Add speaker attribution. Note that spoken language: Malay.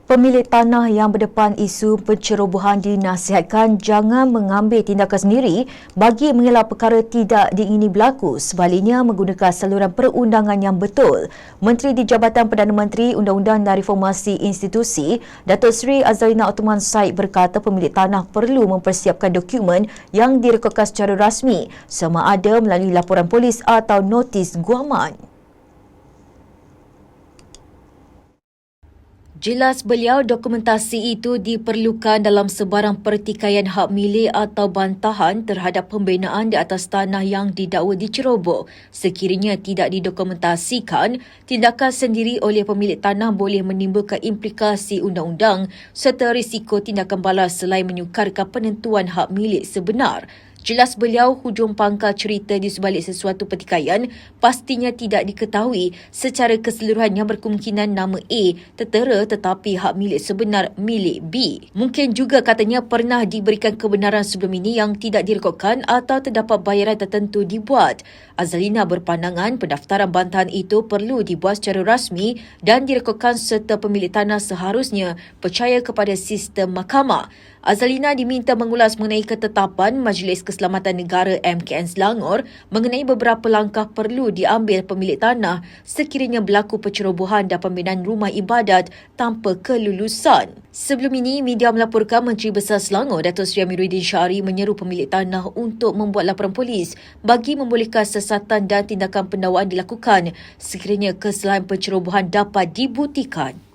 Speaker 1: Pemilik tanah yang berdepan isu pencerobohan dinasihatkan jangan mengambil tindakan sendiri bagi mengelak perkara tidak diingini berlaku, sebaliknya menggunakan saluran perundangan yang betul. Menteri di Jabatan Perdana Menteri Undang-Undang dan Reformasi Institusi, Datuk Seri Azalina Othman Said berkata pemilik tanah perlu mempersiapkan dokumen yang direkodkan secara rasmi sama ada melalui laporan polis atau notis guaman. Jelas beliau, dokumentasi itu diperlukan dalam sebarang pertikaian hak milik atau bantahan terhadap pembinaan di atas tanah yang didakwa diceroboh. Sekiranya tidak didokumentasikan, tindakan sendiri oleh pemilik tanah boleh menimbulkan implikasi undang-undang serta risiko tindakan balas selain menyukarkan penentuan hak milik sebenar. Jelas beliau, hujung pangkal cerita di sebalik sesuatu pertikaian pastinya tidak diketahui secara keseluruhan yang berkemungkinan nama A tertera tetapi hak milik sebenar milik B. Mungkin juga katanya pernah diberikan kebenaran sebelum ini yang tidak direkodkan atau terdapat bayaran tertentu dibuat. Azalina berpandangan pendaftaran bantahan itu perlu dibuat secara rasmi dan direkodkan serta pemilik tanah seharusnya percaya kepada sistem mahkamah. Azalina diminta mengulas mengenai ketetapan Majlis Keselamatan Negara MKN Selangor mengenai beberapa langkah perlu diambil pemilik tanah sekiranya berlaku pencerobohan dan pembinaan rumah ibadat tanpa kelulusan. Sebelum ini, media melaporkan Menteri Besar Selangor, Datuk Seri Amiruddin Syari menyeru pemilik tanah untuk membuat laporan polis bagi membolehkan siasatan dan tindakan pendakwaan dilakukan sekiranya kesalahan pencerobohan dapat dibuktikan.